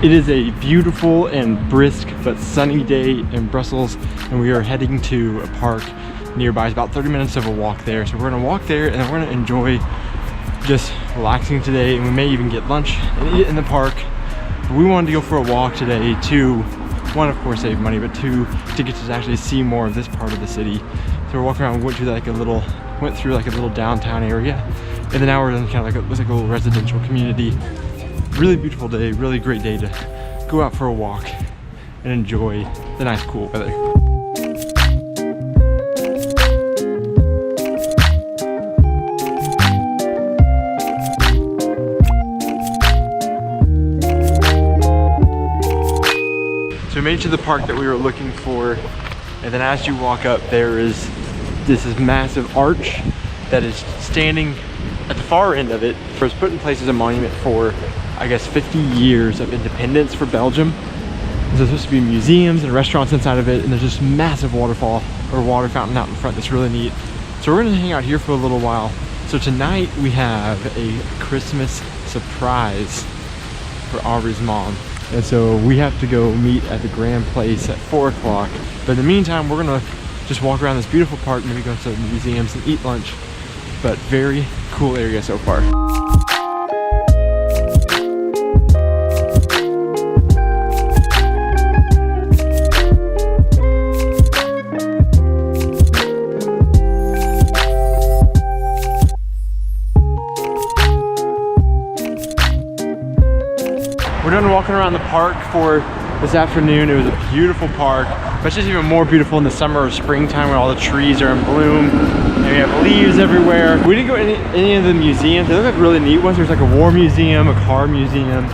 It is a beautiful and brisk but sunny day in Brussels, and we are heading to a park nearby. It's about 30 minutes of a walk there. So we're gonna walk there and then we're gonna enjoy just relaxing today, and we may even get lunch and eat in the park. But we wanted to go for a walk today to, one, of course, save money, but two, to get to actually see more of this part of the city. So we're walking around, went through like a little downtown area, and then now we're in kind of like a little residential community. Really beautiful day, really great day to go out for a walk and enjoy the nice cool weather. So we made it to the park that we were looking for, and then as you walk up, there is this massive arch that is standing at the far end of it. It was put in place as a monument for, I guess, 50 years of independence for Belgium. There's supposed to be museums and restaurants inside of it, and there's this massive waterfall or water fountain out in front that's really neat. So we're gonna hang out here for a little while. So tonight we have a Christmas surprise for Aubrey's mom. And so we have to go meet at the Grand Place at 4 o'clock. But in the meantime, we're gonna just walk around this beautiful park, maybe go to the museums and eat lunch. But very cool area so far. We're done walking around the park for this afternoon. It was a beautiful park, but it's just even more beautiful in the summer or springtime when all the trees are in bloom and we have leaves everywhere. We didn't go to any of the museums. They look like really neat ones. There's like a war museum, a car museum,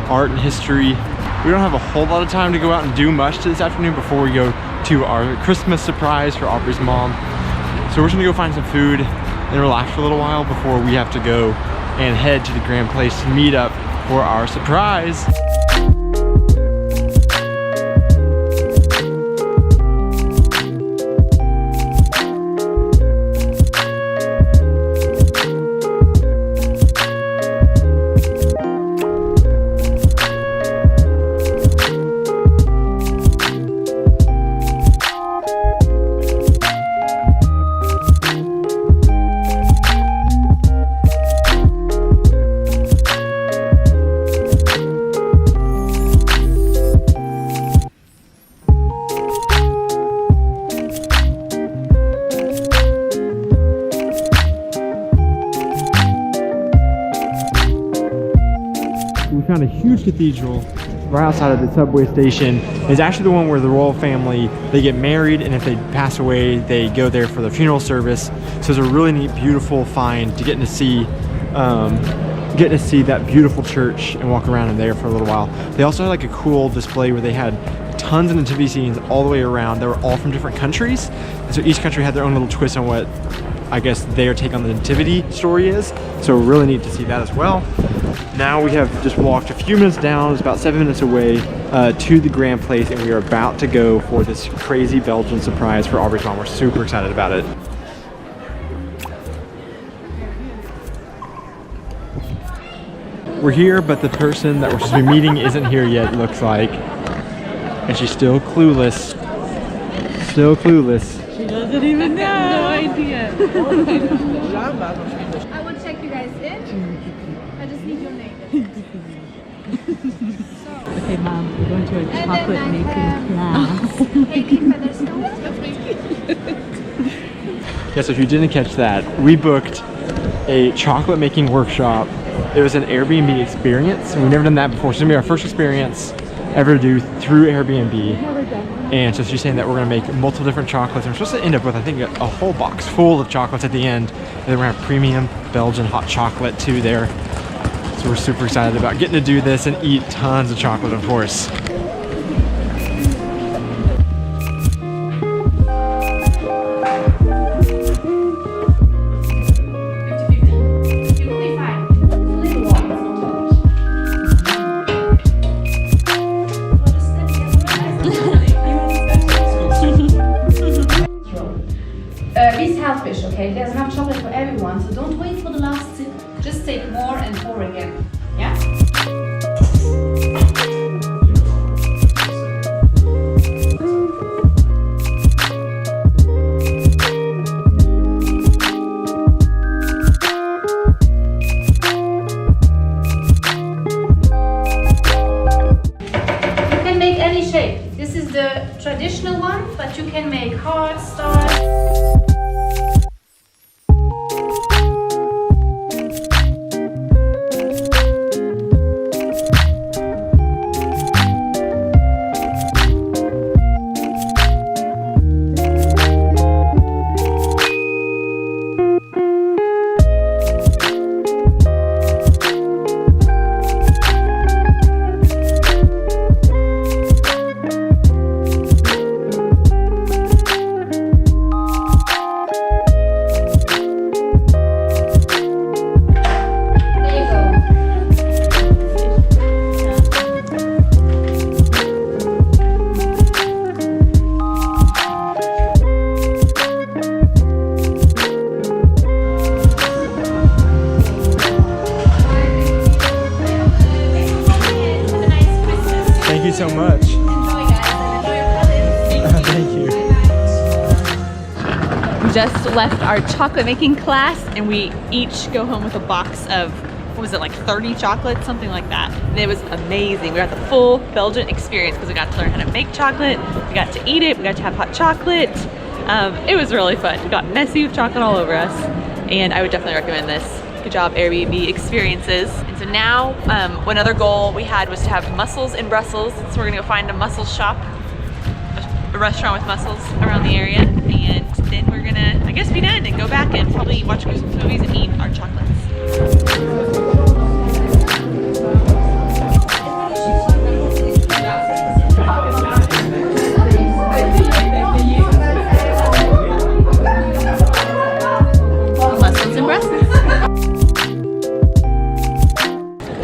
art and history. We don't have a whole lot of time to go out and do much to this afternoon before we go to our Christmas surprise for Aubrey's mom. So we're just gonna go find some food and relax for a little while before we have to go and head to the Grand Place to meet up for our surprise. We found a huge cathedral right outside of the subway station. It's actually the one where the royal family, they get married, and if they pass away, they go there for the funeral service. So it's a really neat, beautiful find to getting to see that beautiful church and walk around in there for a little while. They also had like a cool display where they had tons of nativity scenes all the way around. They were all from different countries, and so each country had their own little twist on what, I guess, their take on the nativity story is. So really neat to see that as well. Now we have just walked a few minutes down, it's about 7 minutes away, to the Grand Place, and we are about to go for this crazy Belgian surprise for Aubrey's mom. We're super excited about it. We're here, but the person that we're supposed to be meeting isn't here yet, looks like. And she's still clueless. Still clueless. She doesn't even know. No idea. I will check you guys in. I just need your name. Okay, Mom, we're going to a chocolate making class. Amy Featherstone. Yeah, so if you didn't catch that, we booked a chocolate making workshop. It was an Airbnb experience, and we've never done that before. So it's gonna be our first experience ever to do through Airbnb. And so she's saying that we're gonna make multiple different chocolates. And we're supposed to end up with, I think, a whole box full of chocolates at the end. And then we're gonna have premium Belgian hot chocolate too there. So we're super excited about getting to do this and eat tons of chocolate, of course. Be selfish, okay? There's enough chocolate for everyone, so don't wait for the last sip. Just take more and pour again. Yeah? just left our chocolate making class and we each go home with a box of, what was it, like 30 chocolates, something like that. And it was amazing. We got the full Belgian experience because we got to learn how to make chocolate, we got to eat it, we got to have hot chocolate. It was really fun. We got messy with chocolate all over us, and I would definitely recommend this. Good job, Airbnb experiences. And so now, one other goal we had was to have mussels in Brussels. So we're gonna go find a mussels shop, a restaurant with mussels around the area, and then we're gonna, I guess, be done and go back and probably watch Christmas movies and eat our chocolates.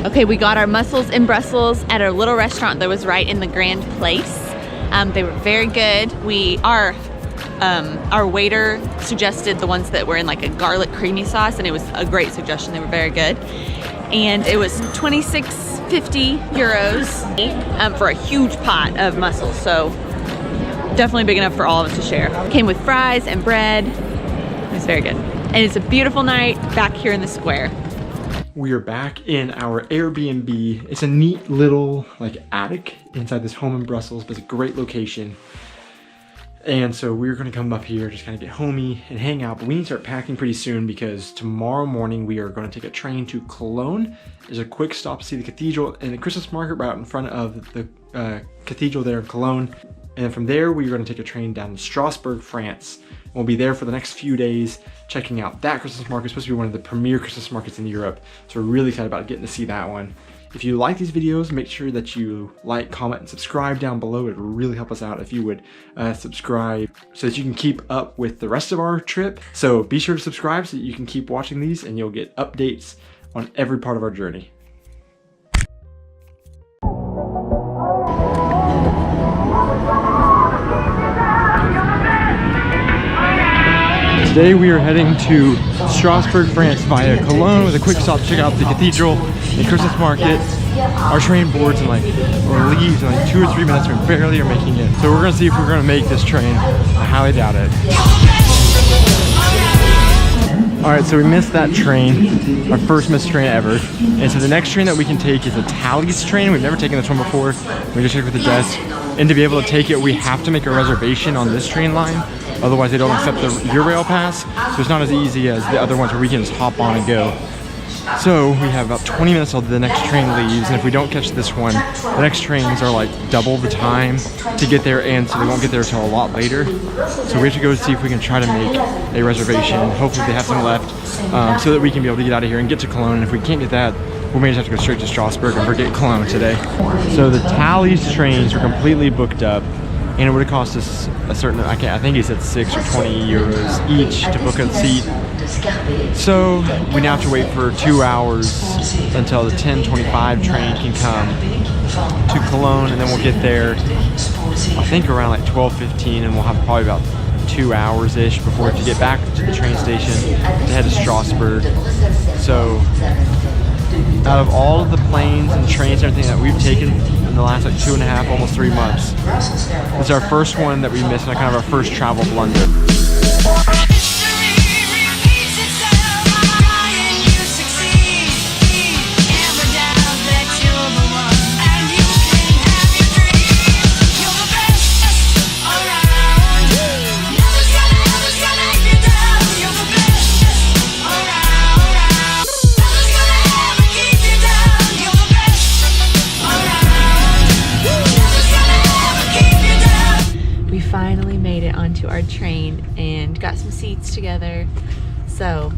Okay, we got our mussels in Brussels at a little restaurant that was right in the Grand Place. They were very good. Our waiter suggested the ones that were in like a garlic creamy sauce, and it was a great suggestion. They were very good. And it was 26.50 euros for a huge pot of mussels. So definitely big enough for all of us to share. Came with fries and bread. It was very good. And it's a beautiful night back here in the square. We are back in our Airbnb. It's a neat little like attic inside this home in Brussels, but it's a great location. And so we're gonna come up here, just kind of get homey and hang out, but we need to start packing pretty soon because tomorrow morning we are gonna take a train to Cologne. There's a quick stop to see the cathedral and the Christmas market right out in front of the cathedral there in Cologne. And then from there, we're gonna take a train down to Strasbourg, France. We'll be there for the next few days, checking out that Christmas market. It's supposed to be one of the premier Christmas markets in Europe. So we're really excited about getting to see that one. If you like these videos, make sure that you like, comment, and subscribe down below. It would really help us out if you would subscribe so that you can keep up with the rest of our trip. So be sure to subscribe so that you can keep watching these and you'll get updates on every part of our journey. Today we are heading to Strasbourg, France via Cologne with a quick stop to check out the cathedral and Christmas market. Our train boards in or leaves in like 2 or 3 minutes. We barely are making it. So we're gonna see if we're gonna make this train. I highly doubt it. All right, so we missed that train, our first missed train ever. And so the next train that we can take is a Thalys train. We've never taken this one before. We just checked with the desk. And to be able to take it, we have to make a reservation on this train line. Otherwise, they don't accept the Eurail pass. So it's not as easy as the other ones where we can just hop on and go. So we have about 20 minutes till the next train leaves. And if we don't catch this one, the next trains are like double the time to get there. And so they won't get there until a lot later. So we have to go see if we can try to make a reservation. Hopefully they have some left so that we can be able to get out of here and get to Cologne. And if we can't get that, we may just have to go straight to Strasbourg and forget Cologne today. So the Thalys trains were completely booked up. And it would have cost us a certain, I think he said 6 or 20 euros each to book a seat. So we now have to wait for 2 hours until the 10:25 train can come to Cologne, and then we'll get there, I think around like 12:15, and we'll have probably about 2 hours-ish before we have to get back to the train station to head to Strasbourg. So out of all of the planes and trains and everything that we've taken in the last like 2.5, almost 3 months, it's our first one that we missed, and kind of our first travel blunder. Our train and got some seats together. So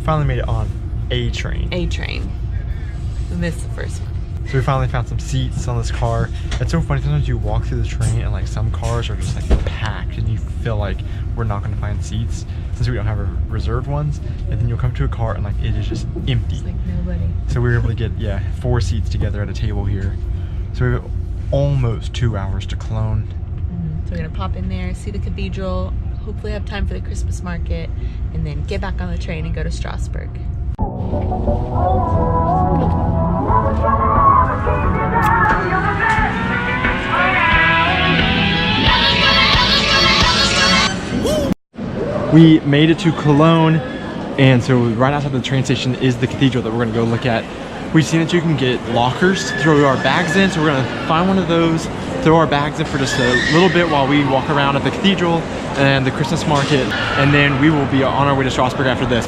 finally made it on a train. We missed the first one. So we finally found some seats on this car. It's so funny, sometimes you walk through the train and like some cars are just like packed and you feel like we're not going to find seats since we don't have reserved ones, and then you'll come to a car and like it is just empty. It's like nobody. So we were able to get 4 seats together at a table here. So we have almost 2 hours to Cologne. So we're gonna pop in there, see the cathedral, hopefully have time for the Christmas market, and then get back on the train and go to Strasbourg. We made it to Cologne, and so right outside the train station is the cathedral that we're gonna go look at. We've seen that you can get lockers to throw our bags in, so we're gonna find one of those, throw our bags in for just a little bit while we walk around at the cathedral and the Christmas market, and then we will be on our way to Strasbourg after this.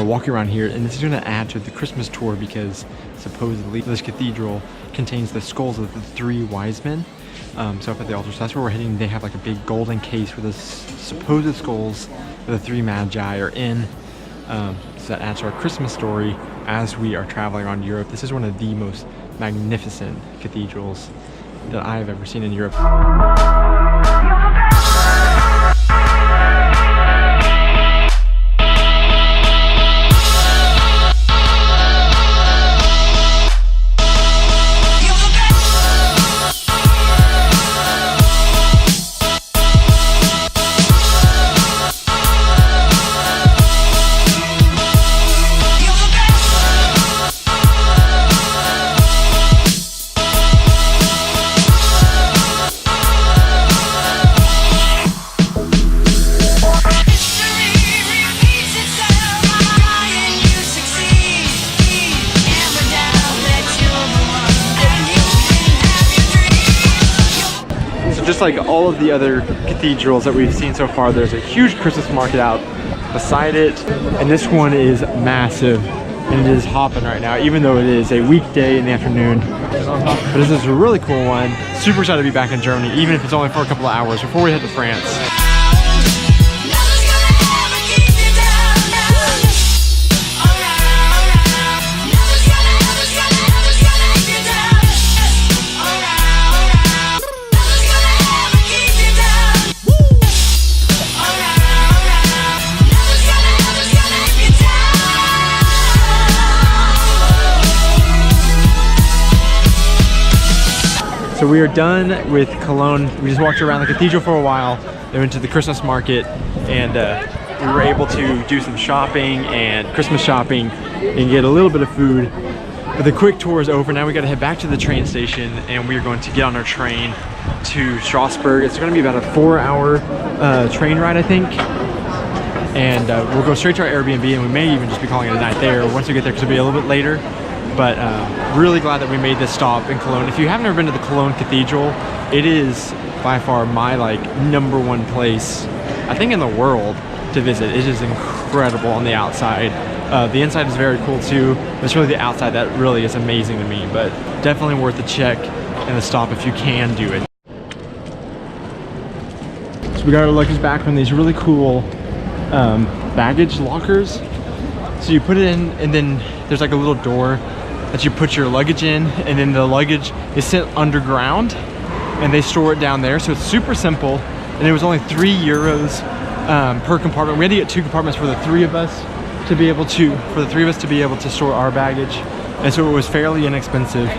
Walking around here, and this is going to add to the Christmas tour because supposedly this cathedral contains the skulls of the 3 wise men. So up at the altar, so that's where we're heading. They have like a big golden case where the supposed skulls of the 3 magi are in. So that adds to our Christmas story as we are traveling around Europe. This is one of the most magnificent cathedrals that I have ever seen in Europe. Just like all of the other cathedrals that we've seen so far, there's a huge Christmas market out beside it, and this one is massive, and it is hopping right now, even though it is a weekday in the afternoon. But this is a really cool one. Super excited to be back in Germany, even if it's only for a couple of hours before we head to France. So we are done with Cologne. We just walked around the cathedral for a while, then went to the Christmas market, and we were able to do some shopping and Christmas shopping and get a little bit of food. But the quick tour is over. Now we gotta head back to the train station, and we are going to get on our train to Strasbourg. It's gonna be about a 4-hour train ride, I think. And we'll go straight to our Airbnb, and we may even just be calling it a night there once we get there, because it'll be a little bit later. But really glad that we made this stop in Cologne. If you haven't ever been to the Cologne Cathedral, it is by far my #1 place, I think, in the world to visit. It is incredible on the outside. The inside is very cool too. It's really the outside that really is amazing to me, but definitely worth the check and the stop if you can do it. So we got our luggage back from these really cool baggage lockers. So you put it in, and then there's like a little door that you put your luggage in, and then the luggage is sent underground and they store it down there. So it's super simple, and it was only €3 per compartment. We had to get 2 compartments for the 3 of us to be able to store our baggage, and so it was fairly inexpensive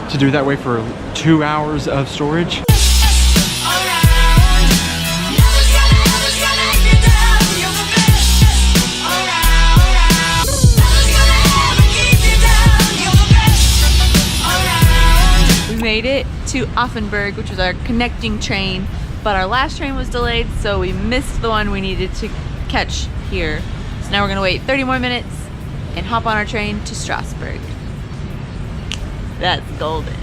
to do it that way for 2 hours of storage. Made it to Offenburg, which was our connecting train, but our last train was delayed, so we missed the one we needed to catch here. So now we're gonna wait 30 more minutes and hop on our train to Strasbourg. That's golden.